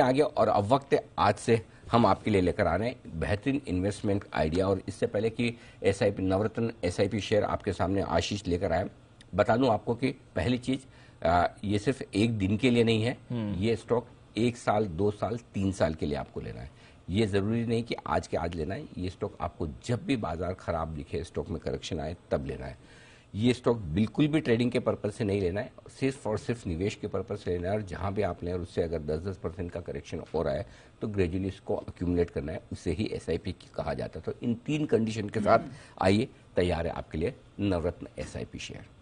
आ गया और अब वक्त है आज से हम आपके लिए लेकर आ रहे हैं बेहतरीन इन्वेस्टमेंट आइडिया। और इससे पहले कि एसआईपी नवरत्न एसआईपी शेयर आपके सामने आशीष लेकर आए, बता दूं आपको कि पहली चीज ये सिर्फ एक दिन के लिए नहीं है, ये स्टॉक 1 साल 2 साल 3 साल के लिए आपको लेना है। ये जरूरी नहीं कि आज के आज लेना है, ये स्टॉक आपको जब भी बाजार खराब दिखे, स्टॉक में करेक्शन आए तब लेना है। ये स्टॉक बिल्कुल भी ट्रेडिंग के पर्पज से नहीं लेना है, सिर्फ और सिर्फ निवेश के पर्पज से लेना है। और जहां भी आप लें और उससे अगर 10-10% का करेक्शन हो रहा है तो ग्रेजुअली इसको अक्यूमुलेट करना है, उससे ही एसआईपी कहा जाता है। तो इन 3 कंडीशन के साथ आइए, तैयार है आपके लिए Navratna SIP share.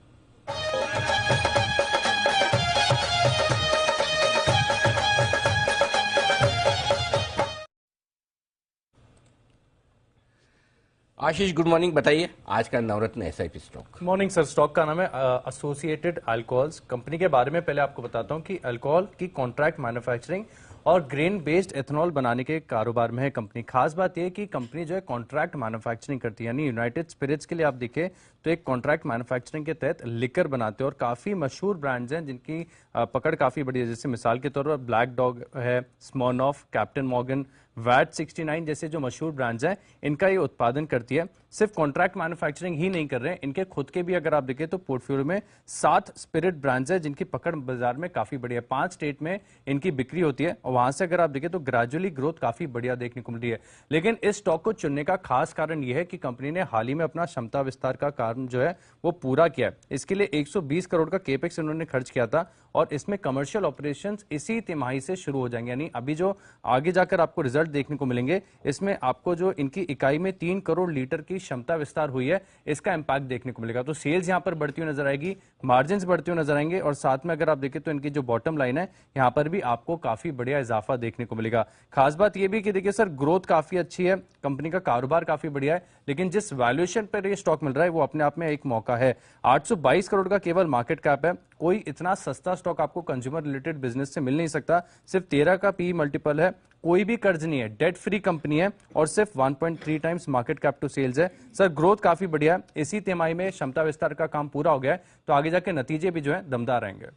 Ashish good morning, बताइए आज का Navratna SIP stock. Morning sir, stock का नाम है एसोसिएटेड अल्कोहल्स। कंपनी के बारे में पहले आपको बताता हूं कि अल्कोहल की कॉन्ट्रैक्ट मैन्युफैक्चरिंग और ग्रेन बेस्ड एथेनॉल बनाने के कारोबार में है कंपनी। खास बात यह है कि कंपनी जो है कॉन्ट्रैक्ट मैन्युफैक्चरिंग करती है, यानी यूनाइटेड स्पिरिट्स के लिए आप देखें तो एक कॉन्ट्रैक्ट मैन्युफैक्चरिंग के तहत लिकर बनाते हैं और काफी मशहूर ब्रांड्स हैं जिनकी पकड़ काफी बड़ी है। जैसे मिसाल के तौर पर ब्लैक डॉग है, स्मॉर्नॉफ, कैप्टन मॉर्गन, वैट 69 जैसे जो मशहूर ब्रांड्स हैं, इनका ये उत्पादन करती है। सिर्फ कॉन्ट्रैक्ट मैन्युफैक्चरिंग ही नहीं कर रहे हैं, इनके खुद के भी अगर आप देखें तो पोर्टफोलियो में 7 स्पिरिट ब्रांड्स हैं जिनकी पकड़ बाजार में काफी बढ़िया है। 5 स्टेट में इनकी बिक्री होती है और वहां से अगर आप देखें तो ग्रेजुअली ग्रोथ काफी बढ़िया देखने को मिल रही है। लेकिन इस स्टॉक को चुनने का खास कारण यह है कि कंपनी ने हाल ही में अपना क्षमता विस्तार का कारण जो है वो पूरा किया है। इसके लिए 120 करोड़ का केपेक्स इन्होंने खर्च किया था और इसमें कमर्शियल ऑपरेशंस इसी तिमाही से शुरू हो जाएंगे, यानी अभी जो आगे जाकर आपको रिजल्ट देखने को मिलेंगे, इसमें आपको जो इनकी इकाई में 3 करोड़ लीटर की क्षमता विस्तार हुई है, इसका इंपैक्ट देखने को मिलेगा। तो सेल्स यहां पर बढ़ती हुई नजर आएगी, मार्जिन्स बढ़ती हुई नजर आएंगे और साथ में अगर आप देखें तो इनकी जो बॉटम लाइन है, यहां पर भी आपको काफी बढ़िया इजाफा देखने को मिलेगा। खास बात यह भी कि देखिए सर, ग्रोथ काफी अच्छी है, कंपनी का कारोबार काफी बढ़िया है, लेकिन जिस वैल्यूएशन पर ये स्टॉक मिल रहा है वो अपने आप में एक मौका है। 822 करोड़ का केवल मार्केट कैप है। कोई इतना सस्ता स्टॉक आपको कंज्यूमर रिलेटेड बिजनेस से मिल नहीं सकता। सिर्फ 13 का पी मल्टीपल है, कोई भी कर्ज नहीं है, डेट फ्री कंपनी है और सिर्फ 1.3 times market cap to sales है। सर ग्रोथ काफी बढ़िया है, इसी तिमाही में क्षमता विस्तार का काम पूरा हो गया है, तो आगे जाके नतीजे भी जो है दमदार रहेंगे।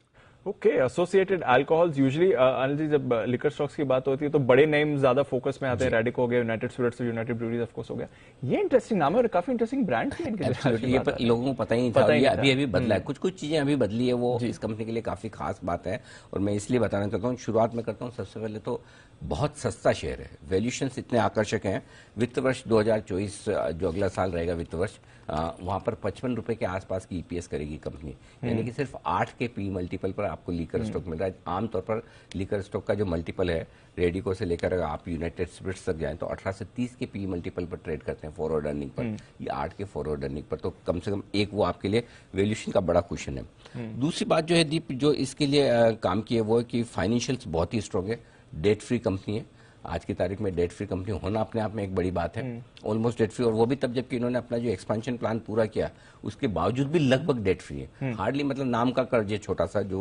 Okay, associated alcohols usually Anil ji, जब लिकर स्टॉक्स की बात होती है तो बड़े नेम ज्यादा फोकस में आते हैं। रेडिक हो गया, United Spirits, United Breweries of course हो गया। ये इंटरेस्टिंग नाम है और काफी इंटरेस्टिंग ब्रांड है इनके। ये लोगों को पता ही नहीं था, ये अभी बदला है, कुछ चीजें अभी बदली है, वो इस कंपनी के लिए काफी खास बात है और मैं इसलिए बताना चाहता हूँ। शुरुआत में करता हूँ, सबसे पहले तो बहुत सस्ता शेयर है, वैल्यूएशंस इतने आकर्षक हैं। वित्त वर्ष 2024 जो अगला साल रहेगा वित्त वर्ष, वहां पर 55 रुपए के आसपास की ईपीएस करेगी कंपनी, यानी कि सिर्फ 8 के पी मल्टीपल पर आपको लीकर स्टॉक मिल रहा है। आमतौर पर लीकर स्टॉक का जो मल्टीपल है, रेडिको से लेकर अगर आप यूनाइटेड स्पिरिट्स तक जाएं तो 18 से 30 के पी मल्टीपल पर ट्रेड करते हैं फॉरवर्ड अर्निंग पर, ये 8 के फॉरवर्ड अर्निंग पर, तो कम से कम एक वो आपके लिए वैल्यूएशन का बड़ा क्वेश्चन है। दूसरी बात जो है दीप, जो इसके लिए काम की है वो है कि फाइनेंशियल्स बहुत ही स्ट्रॉन्ग है, डेट फ्री कंपनी है। आज की तारीख में डेट फ्री कंपनी होना अपने आप में एक बड़ी बात है, ऑलमोस्ट डेट फ्री, और वो भी तब जबकि इन्होंने अपना जो एक्सपेंशन प्लान पूरा किया उसके बावजूद भी लगभग डेट फ्री है। हार्डली मतलब नाम का कर्ज है छोटा सा जो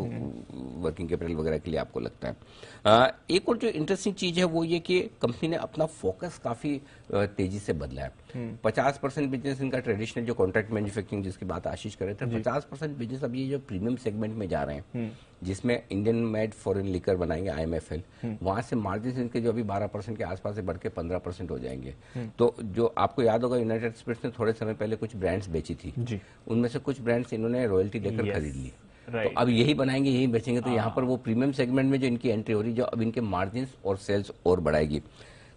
वर्किंग कैपिटल वगैरह के लिए आपको लगता है। एक और जो इंटरेस्टिंग चीज है वो ये कि कंपनी ने अपना फोकस काफी तेजी से बदला है। 50% बिजनेस इनका ट्रेडिशनल जो कॉन्ट्रैक्ट मैन्युफैक्चरिंग जिसकी बात आशीष कर रहे थे, 50% बिजनेस अब ये जो प्रीमियम सेगमेंट में जा रहे हैं जिसमें इंडियन मेड फॉरेन लिकर बनाएंगे IMFL, वहां से मार्जिन इनके जो अभी 12% के आसपास से बढ़ के 15% हो जाएंगे। तो जो आपको याद होगा, यूनाइटेड स्पिरिट्स ने थोड़े समय पहले कुछ ब्रांड्स बेची थी, उनमें से कुछ ब्रांड्स इन्होंने रॉयल्टी देकर खरीद ली। तो अब यही बनाएंगे, यही बेचेंगे, तो यहाँ पर वो प्रीमियम सेगमेंट में जो इनकी एंट्री हो रही है, जो अब इनके मार्जिन और सेल्स और बढ़ाएगी।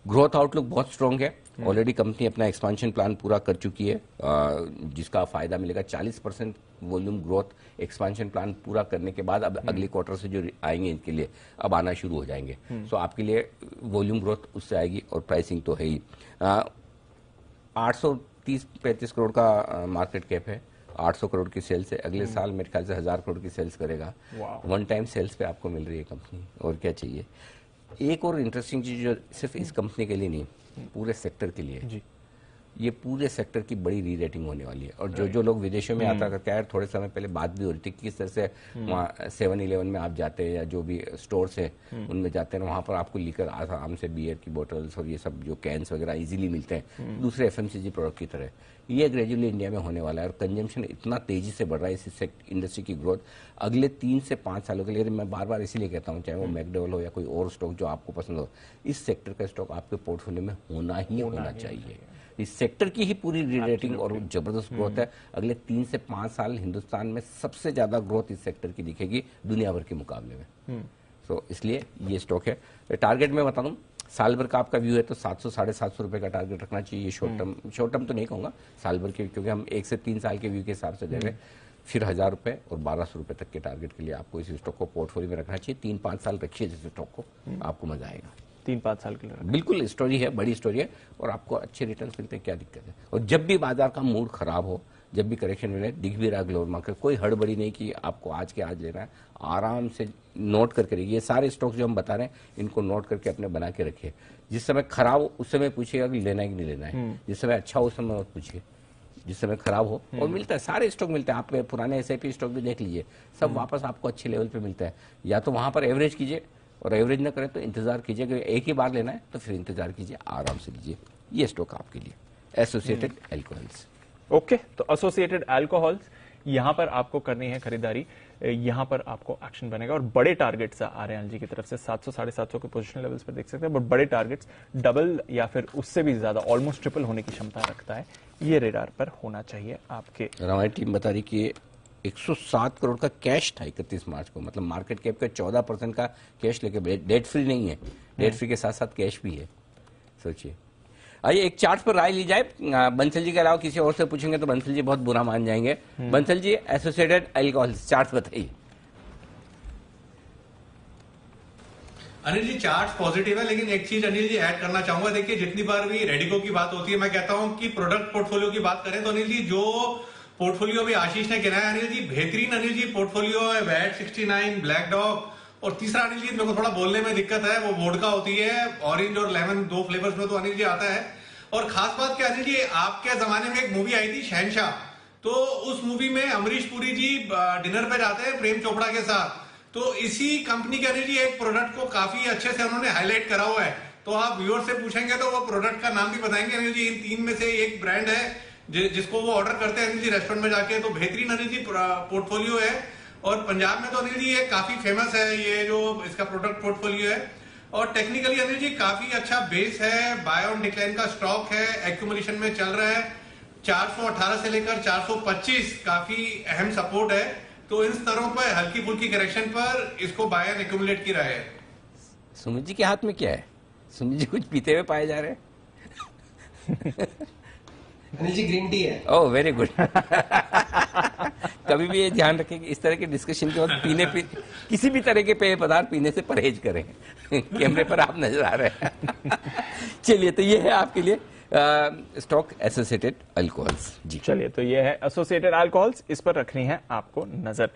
ग्रोथ आउटलुक बहुत स्ट्रांग है, ऑलरेडी कंपनी अपना एक्सपेंशन प्लान पूरा कर चुकी है, जिसका फायदा मिलेगा 40% वॉल्यूम ग्रोथ एक्सपेंशन प्लान पूरा करने के बाद अब अगले क्वार्टर से जो आएंगे इनके लिए अब आना शुरू हो जाएंगे। सो आपके लिए वॉल्यूम ग्रोथ उससे आएगी और प्राइसिंग तो है ही। 830-35 करोड़ का मार्केट कैप है, 800 करोड़ की सेल्स है, अगले साल मेरे ख्याल से 1000 करोड़ की सेल्स करेगा। 1 टाइम सेल्स पे आपको मिल रही है कंपनी, और क्या चाहिए। एक और इंटरेस्टिंग चीज जो सिर्फ इस कंपनी के लिए नहीं, पूरे सेक्टर के लिए, ये पूरे सेक्टर की बड़ी री रेटिंग होने वाली है। और जो लोग विदेशों में यात्रा करते हैं, थोड़े समय पहले बात भी हो रही थी किस तरह से वहाँ 7-Eleven में आप जाते हैं या जो भी स्टोर्स हैं उनमें जाते हैं, वहाँ पर आपको लीकर आराम से बियर की बोटल्स और ये सब जो कैंस वगैरह इजीली मिलते हैं दूसरे FMCG प्रोडक्ट की तरह। ये ग्रेजुअली इंडिया में होने वाला है और कंजम्पशन इतना तेजी से बढ़ रहा है इस इंडस्ट्री की ग्रोथ अगले 3 से 5 सालों के लिए। मैं बार बार इसीलिए कहता हूँ, चाहे वो मैकडोवेल हो या कोई और स्टॉक जो आपको पसंद हो, इस सेक्टर का स्टॉक आपके पोर्टफोलियो में होना चाहिए। इस सेक्टर की ही पूरी रेटिंग और जबरदस्त ग्रोथ है। अगले 3 से 5 साल हिंदुस्तान में सबसे ज्यादा ग्रोथ इस सेक्टर की दिखेगी दुनिया भर के मुकाबले में। तो इसलिए ये स्टॉक है। टारगेट में बता दूं, साल भर का आपका व्यू है तो 700-750 रुपए का टारगेट रखना चाहिए। शॉर्ट टर्म तो नहीं कहूंगा, साल भर के, क्योंकि हम 1 से 3 साल के व्यू के हिसाब से दे रहे हैं। फिर 1000 रुपए और 1200 रुपए तक के टारगेट के लिए आपको इस स्टॉक को पोर्टफोलियो में रखना चाहिए। 3-5 साल रखिए जिस स्टॉक को, आपको मजा आएगा। 3-5 साल के लिए बिल्कुल स्टोरी है, बड़ी स्टोरी है और आपको अच्छे रिटर्न मिलते हैं, क्या दिक्कत है। और जब भी बाजार का मूड खराब हो, जब भी करेक्शन मिले, दिख भी रहा ग्लोबल मार्केट, कोई हड़बड़ी नहीं कि आपको आज के आज लेना है, आराम से नोट करके रखिए। ये सारे स्टॉक्स जो हम बता रहे हैं इनको नोट करके अपने बना के रखिए। जिस समय खराब हो उस समय पूछिएगा कि लेना है कि नहीं लेना है, जिस समय अच्छा हो उस समय मत पूछिए, जिस समय खराब हो। और मिलता है, सारे स्टॉक मिलते हैं, आप पुराने SIP स्टॉक भी देख लीजिए, सब वापस आपको अच्छे लेवल पे मिलता है। या तो वहां पर एवरेज कीजिए और एवरेज ना करें तो इंतजार कीजिए, कि एक ही बार लेना है तो फिर इंतजार कीजिए, आराम से लीजिए। ये स्टॉक आपके लिए एसोसिएटेड अल्कोहल्स। ओके, तो एसोसिएटेड अल्कोहल्स यहां पर आपको करनी है खरीदारी, यहां पर आपको एक्शन बनेगा और बड़े टारगेट्स आ रहे हैं जी की तरफ से 700-750 के पोजीशन लेवल्स पर देख सकते हैं, बट बड़े टारगेट्स डबल या फिर उससे भी ज्यादा ऑलमोस्ट ट्रिपल होने की क्षमता रखता है। ये रेडार पर होना चाहिए आपके। हमारी टीम बता रही कि 107 करोड़ का कैश था 31 मार्च को, मतलब मार्केट कैप का 14% का कैश लेके, डेट फ्री नहीं है, डेट फ्री के साथ साथ कैश भी है। सोचिए। आइए एक चार्ट पर राय ली जाए। बंसल जी के अलावा किसी और से पूछेंगे तो बंसल जी बहुत बुरा मान जाएंगे। Bansal ji, associated alcohols chart बताइए। अनिल जी, चार्ट पॉजिटिव है, लेकिन एक चीज अनिल जी ऐड करना चाहूंगा। देखिए, जितनी बार भी रेडिको की बात होती है, मैं कहता हूं कि प्रोडक्ट पोर्टफोलियो की बात करें तो अनिल जी, जो पोर्टफोलियो अभी आशीष ने गिनाया अनिल जी, बेहतरीन अनिल जी पोर्टफोलियो है। वैट 69, ब्लैक डॉग, और तीसरा अनिल जी मेरे को थोड़ा बोलने में दिक्कत है, वो वोडका होती है, ऑरेंज और लेमन, 2 फ्लेवर्स में तो अनिल जी आता है। और खास बात क्या अनिल जी, आपके जमाने में एक मूवी आई थी शहनशाह, तो उस मूवी में अमरीश पुरी जी डिनर पे जाते हैं प्रेम चोपड़ा के साथ, तो इसी कंपनी के अनिल जी एक प्रोडक्ट को काफी अच्छे से उन्होंने हाईलाइट करा हुआ है। तो आप व्यूअर से पूछेंगे तो वो प्रोडक्ट का नाम भी बताएंगे अनिल जी। इन 3 में से एक ब्रांड है जिसको वो ऑर्डर करते हैं अनिल जी रेस्टोरेंट में जाके, तो बेहतरीन अनिल जी पोर्टफोलियो है। और पंजाब में तो अनिल जी ये काफी फेमस है, ये जो इसका प्रोडक्ट पोर्टफोलियो है। और टेक्निकली अनिल जी काफी अच्छा बेस है, बाय ऑन डिक्लाइन का स्टॉक है, एक्यूमुलेशन में चल रहा है। 418 से लेकर 425 काफी अहम सपोर्ट है, तो इन स्तरों पर हल्की फुल्की करेक्शन पर इसको बाय एंड एक्यूमुलेट की राय है। सुमित जी के हाथ में क्या है? सुमित जी कुछ पीते हुए पाए जा रहे हैं। अनिल जी, ग्रीन टी है। ओह, वेरी गुड। कभी भी ये ध्यान रखें कि इस तरह के डिस्कशन के वक्त किसी भी तरह के पेय पदार्थ पीने से परहेज करें। कैमरे पर आप नजर आ रहे हैं। चलिए, तो ये है आपके लिए स्टॉक एसोसिएटेड अल्कोहल्स जी। चलिए, तो ये है एसोसिएटेड अल्कोहल्स, इस पर रखनी है आपको नजर।